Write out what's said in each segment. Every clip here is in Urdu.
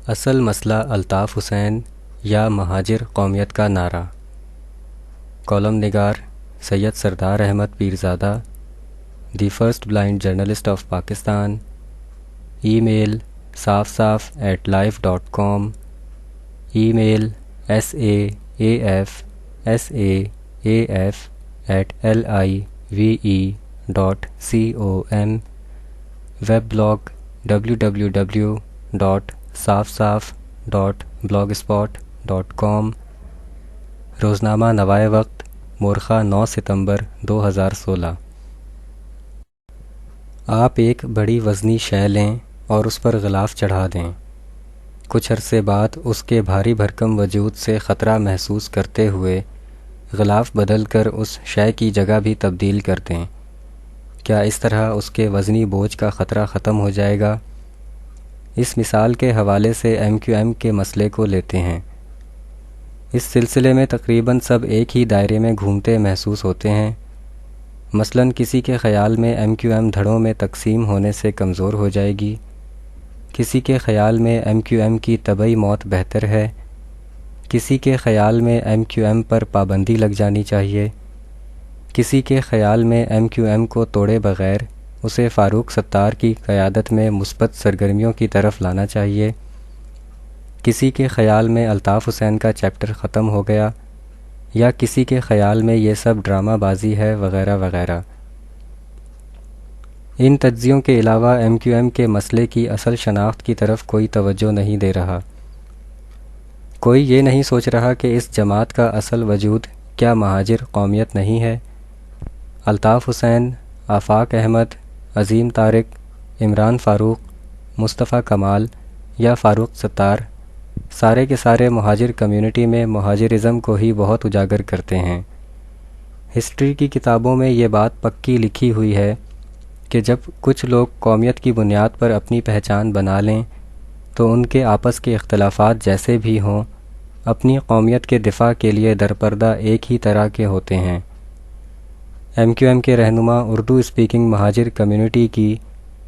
اصل مسئلہ الطاف حسین یا مہاجر قومیت کا نعرہ۔ کالم نگار Syed Sardar Ahmed Pirzada, the first blind journalist of Pakistan. Email saf@life.com، email saafsaaf@live.com، web blog www.safsaf.blogspot.com۔ روزنامہ نوائے وقت، مورخہ 9 ستمبر 2016۔ آپ ایک بڑی وزنی شے لیں اور اس پر غلاف چڑھا دیں، کچھ عرصے بعد اس کے بھاری بھرکم وجود سے خطرہ محسوس کرتے ہوئے غلاف بدل کر اس شے کی جگہ بھی تبدیل کر دیں، کیا اس طرح اس کے وزنی بوجھ کا خطرہ ختم ہو جائے گا؟ اس مثال کے حوالے سے MQM کے مسئلے کو لیتے ہیں۔ اس سلسلے میں تقریباً سب ایک ہی دائرے میں گھومتے محسوس ہوتے ہیں۔ مثلاً کسی کے خیال میں MQM دھڑوں میں تقسیم ہونے سے کمزور ہو جائے گی، کسی کے خیال میں MQM کی طبعی موت بہتر ہے، کسی کے خیال میں MQM پر پابندی لگ جانی چاہیے، کسی کے خیال میں MQM کو توڑے بغیر اسے فاروق ستار کی قیادت میں مثبت سرگرمیوں کی طرف لانا چاہیے، کسی کے خیال میں الطاف حسین کا چیپٹر ختم ہو گیا، یا کسی کے خیال میں یہ سب ڈرامہ بازی ہے، وغیرہ وغیرہ۔ ان تجزیوں کے علاوہ MQM کے مسئلے کی اصل شناخت کی طرف کوئی توجہ نہیں دے رہا۔ کوئی یہ نہیں سوچ رہا کہ اس جماعت کا اصل وجود کیا مہاجر قومیت نہیں ہے؟ الطاف حسین، آفاق احمد، عظیم طارق، عمران فاروق، مصطفیٰ کمال یا فاروق ستار، سارے کے سارے مہاجر کمیونٹی میں مہاجرزم کو ہی بہت اجاگر کرتے ہیں۔ ہسٹری کی کتابوں میں یہ بات پکی لکھی ہوئی ہے کہ جب کچھ لوگ قومیت کی بنیاد پر اپنی پہچان بنا لیں تو ان کے آپس کے اختلافات جیسے بھی ہوں، اپنی قومیت کے دفاع کے لیے درپردہ ایک ہی طرح کے ہوتے ہیں۔ MQM کے رہنما اردو اسپیکنگ مہاجر کمیونٹی کی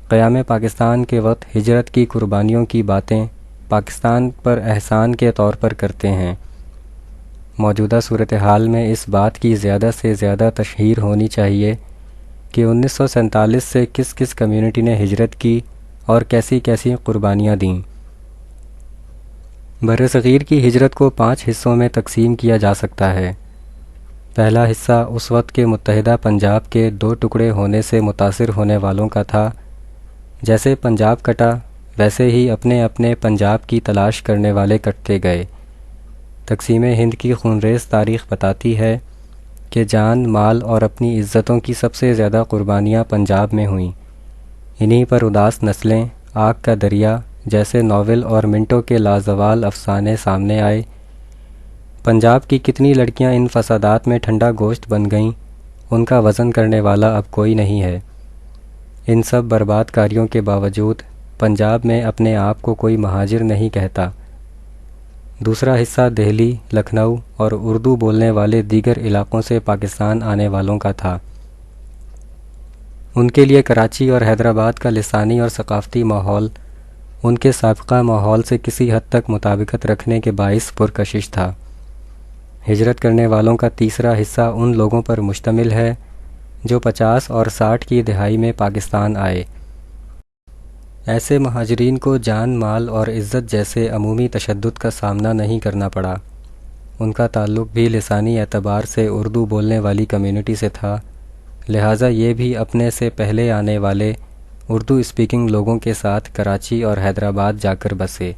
قیام پاکستان کے وقت ہجرت کی قربانیوں کی باتیں پاکستان پر احسان کے طور پر کرتے ہیں۔ موجودہ صورتحال میں اس بات کی زیادہ سے زیادہ تشہیر ہونی چاہیے کہ 1947 سے کس کس کمیونٹی نے ہجرت کی اور کیسی کیسی قربانیاں دیں۔ برصغیر کی ہجرت کو 5 حصوں میں تقسیم کیا جا سکتا ہے۔ پہلا حصہ اس وقت کے متحدہ پنجاب کے 2 ٹکڑے ہونے سے متاثر ہونے والوں کا تھا۔ جیسے پنجاب کٹا، ویسے ہی اپنے اپنے پنجاب کی تلاش کرنے والے کٹتے گئے۔ تقسیم ہند کی خونریز تاریخ بتاتی ہے کہ جان، مال اور اپنی عزتوں کی سب سے زیادہ قربانیاں پنجاب میں ہوئیں۔ انہی پر اداس نسلیں، آگ کا دریا جیسے ناول اور منٹو کے لازوال افسانے سامنے آئے۔ پنجاب کی کتنی لڑکیاں ان فسادات میں ٹھنڈا گوشت بن گئیں، ان کا وزن کرنے والا اب کوئی نہیں ہے۔ ان سب برباد کاریوں کے باوجود پنجاب میں اپنے آپ کو کوئی مہاجر نہیں کہتا۔ دوسرا حصہ دہلی، لکھنؤ اور اردو بولنے والے دیگر علاقوں سے پاکستان آنے والوں کا تھا۔ ان کے لیے کراچی اور حیدرآباد کا لسانی اور ثقافتی ماحول ان کے سابقہ ماحول سے کسی حد تک مطابقت رکھنے کے باعث پرکشش تھا۔ ہجرت کرنے والوں کا تیسرا حصہ ان لوگوں پر مشتمل ہے جو 50 اور 60 کی دہائی میں پاکستان آئے۔ ایسے مہاجرین کو جان، مال اور عزت جیسے عمومی تشدد کا سامنا نہیں کرنا پڑا۔ ان کا تعلق بھی لسانی اعتبار سے اردو بولنے والی کمیونٹی سے تھا، لہٰذا یہ بھی اپنے سے پہلے آنے والے اردو اسپیکنگ لوگوں کے ساتھ کراچی اور حیدرآباد جا کر بسے۔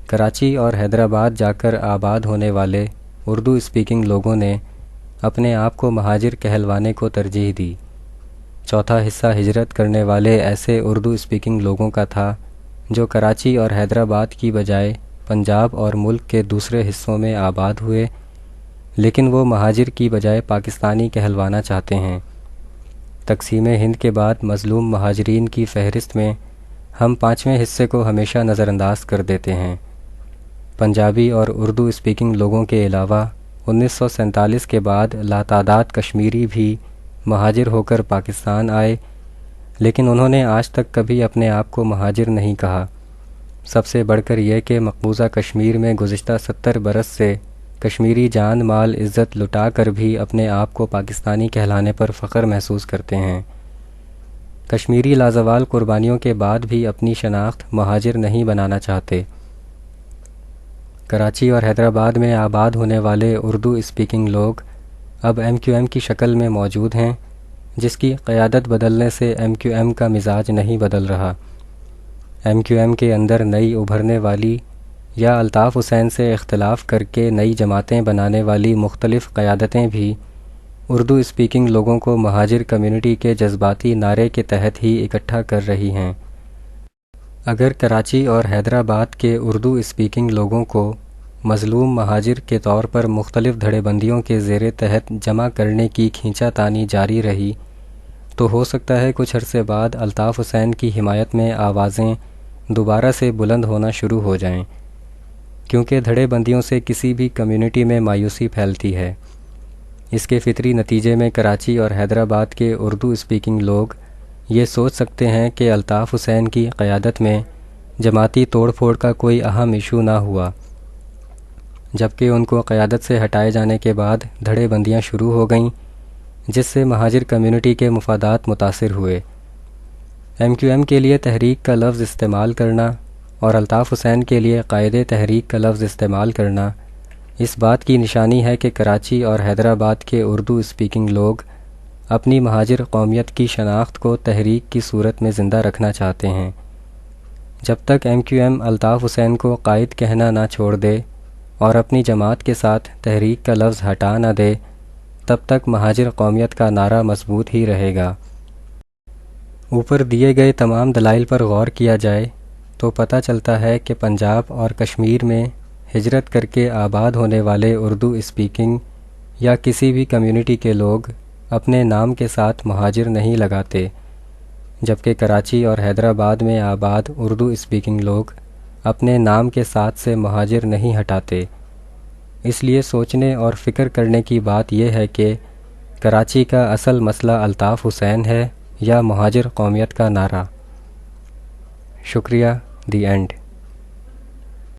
کراچی اور حیدرآباد جا کر آباد ہونے والے اردو اسپیکنگ لوگوں نے اپنے آپ کو مہاجر کہلوانے کو ترجیح دی۔ چوتھا حصہ ہجرت کرنے والے ایسے اردو اسپیکنگ لوگوں کا تھا جو کراچی اور حیدرآباد کی بجائے پنجاب اور ملک کے دوسرے حصوں میں آباد ہوئے، لیکن وہ مہاجر کی بجائے پاکستانی کہلوانا چاہتے ہیں۔ تقسیم ہند کے بعد مظلوم مہاجرین کی فہرست میں ہم 5ویں حصے کو ہمیشہ نظر انداز کر دیتے ہیں۔ پنجابی اور اردو اسپیکنگ لوگوں کے علاوہ 1947 کے بعد لاتعداد کشمیری بھی مہاجر ہو کر پاکستان آئے، لیکن انہوں نے آج تک کبھی اپنے آپ کو مہاجر نہیں کہا۔ سب سے بڑھ کر یہ کہ مقبوضہ کشمیر میں گزشتہ 70 برس سے کشمیری جان مال عزت لٹا کر بھی اپنے آپ کو پاکستانی کہلانے پر فخر محسوس کرتے ہیں۔ کشمیری لازوال قربانیوں کے بعد بھی اپنی شناخت مہاجر نہیں بنانا چاہتے۔ کراچی اور حیدرآباد میں آباد ہونے والے اردو اسپیکنگ لوگ اب MQM کی شکل میں موجود ہیں، جس کی قیادت بدلنے سے MQM کا مزاج نہیں بدل رہا۔ MQM کے اندر نئی ابھرنے والی یا الطاف حسین سے اختلاف کر کے نئی جماعتیں بنانے والی مختلف قیادتیں بھی اردو اسپیکنگ لوگوں کو مہاجر کمیونٹی کے جذباتی نعرے کے تحت ہی اکٹھا کر رہی ہیں۔ اگر کراچی اور حیدرآباد کے اردو اسپیکنگ لوگوں کو مظلوم مہاجر کے طور پر مختلف دھڑے بندیوں کے زیر تحت جمع کرنے کی کھینچا تانی جاری رہی تو ہو سکتا ہے کچھ عرصے بعد الطاف حسین کی حمایت میں آوازیں دوبارہ سے بلند ہونا شروع ہو جائیں، کیونکہ دھڑے بندیوں سے کسی بھی کمیونٹی میں مایوسی پھیلتی ہے۔ اس کے فطری نتیجے میں کراچی اور حیدرآباد کے اردو اسپیکنگ لوگ یہ سوچ سکتے ہیں کہ الطاف حسین کی قیادت میں جماعتی توڑ پھوڑ کا کوئی اہم ایشو نہ ہوا، جبکہ ان کو قیادت سے ہٹائے جانے کے بعد دھڑے بندیاں شروع ہو گئیں، جس سے مہاجر کمیونٹی کے مفادات متاثر ہوئے۔ MQM کے لیے تحریک کا لفظ استعمال کرنا اور الطاف حسین کے لیے قائد تحریک کا لفظ استعمال کرنا اس بات کی نشانی ہے کہ کراچی اور حیدرآباد کے اردو اسپیکنگ لوگ اپنی مہاجر قومیت کی شناخت کو تحریک کی صورت میں زندہ رکھنا چاہتے ہیں۔ جب تک MQM الطاف حسین کو قائد کہنا نہ چھوڑ دے اور اپنی جماعت کے ساتھ تحریک کا لفظ ہٹا نہ دے، تب تک مہاجر قومیت کا نعرہ مضبوط ہی رہے گا۔ اوپر دیے گئے تمام دلائل پر غور کیا جائے تو پتہ چلتا ہے کہ پنجاب اور کشمیر میں ہجرت کر کے آباد ہونے والے اردو اسپیکنگ یا کسی بھی کمیونٹی کے لوگ اپنے نام کے ساتھ مہاجر نہیں لگاتے، جبکہ کراچی اور حیدرآباد میں آباد اردو اسپیکنگ لوگ اپنے نام کے ساتھ سے مہاجر نہیں ہٹاتے۔ اس لیے سوچنے اور فکر کرنے کی بات یہ ہے کہ کراچی کا اصل مسئلہ الطاف حسین ہے یا مہاجر قومیت کا نعرہ۔ شکریہ۔ The end.